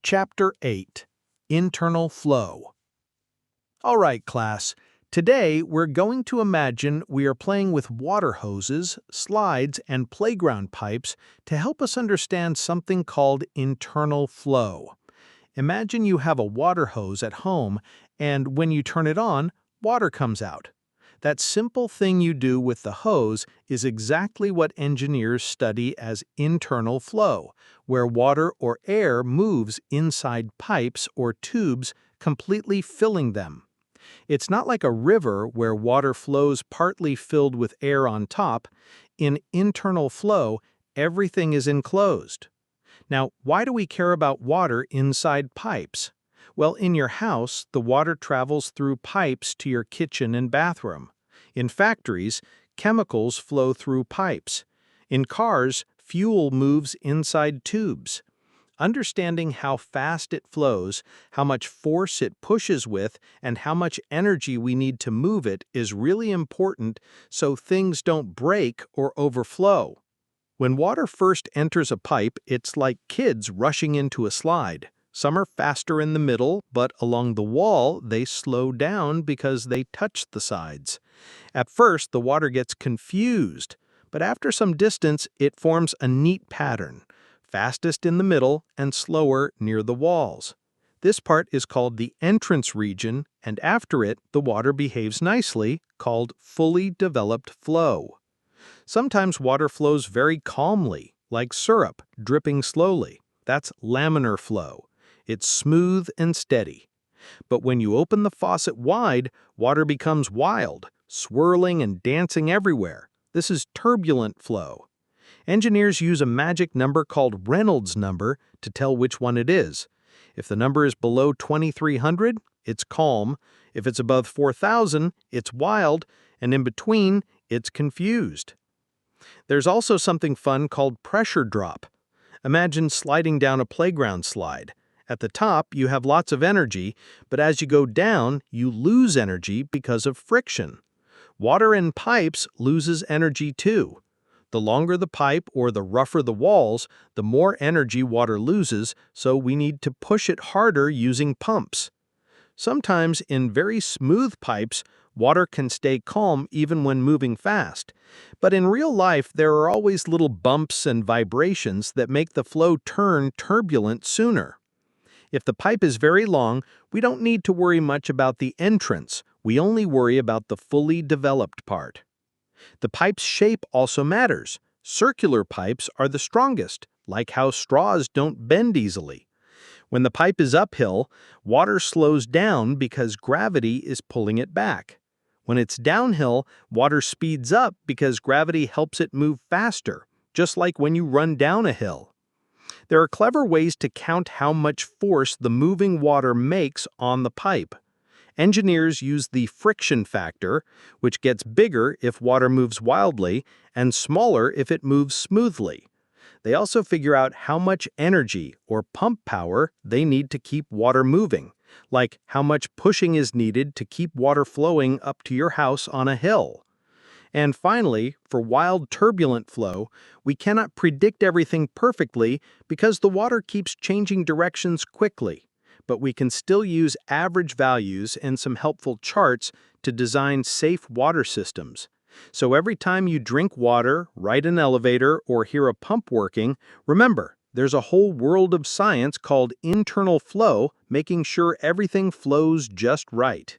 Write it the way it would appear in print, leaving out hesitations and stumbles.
Chapter 8, Internal Flow. All right, class. Today, we're going to imagine we are playing with water hoses, slides, and playground pipes to help us understand something called internal flow. Imagine you have a water hose at home, and when you turn it on, water comes out. That simple thing you do with the hose is exactly what engineers study as internal flow, where water or air moves inside pipes or tubes, completely filling them. It's not like a river where water flows partly filled with air on top. In internal flow, everything is enclosed. Now, why do we care about water inside pipes? Well, in your house, the water travels through pipes to your kitchen and bathroom. In factories, chemicals flow through pipes. In cars, fuel moves inside tubes. Understanding how fast it flows, how much force it pushes with, and how much energy we need to move it is really important so things don't break or overflow. When water first enters a pipe, it's like kids rushing into a slide. Some are faster in the middle, but along the wall, they slow down because they touch the sides. At first, the water gets confused, but after some distance, it forms a neat pattern, fastest in the middle and slower near the walls. This part is called the entrance region, and after it, the water behaves nicely, called fully developed flow. Sometimes water flows very calmly, like syrup, dripping slowly. That's laminar flow. It's smooth and steady. But when you open the faucet wide, water becomes wild, swirling and dancing everywhere. This is turbulent flow. Engineers use a magic number called Reynolds number to tell which one it is. If the number is below 2300, it's calm. If it's above 4000, it's wild. And in between, it's confused. There's also something fun called pressure drop. Imagine sliding down a playground slide. At the top, you have lots of energy, but as you go down, you lose energy because of friction. Water in pipes loses energy too. The longer the pipe or the rougher the walls, the more energy water loses, so we need to push it harder using pumps. Sometimes in very smooth pipes, water can stay calm even when moving fast. But in real life, there are always little bumps and vibrations that make the flow turn turbulent sooner. If the pipe is very long, we don't need to worry much about the entrance. We only worry about the fully developed part. The pipe's shape also matters. Circular pipes are the strongest, like how straws don't bend easily. When the pipe is uphill, water slows down because gravity is pulling it back. When it's downhill, water speeds up because gravity helps it move faster, just like when you run down a hill. There are clever ways to count how much force the moving water makes on the pipe. Engineers use the friction factor, which gets bigger if water moves wildly and smaller if it moves smoothly. They also figure out how much energy or pump power they need to keep water moving, like how much pushing is needed to keep water flowing up to your house on a hill. And finally, for wild turbulent flow, we cannot predict everything perfectly because the water keeps changing directions quickly. But we can still use average values and some helpful charts to design safe water systems. So every time you drink water, ride an elevator, or hear a pump working, remember, there's a whole world of science called internal flow, making sure everything flows just right.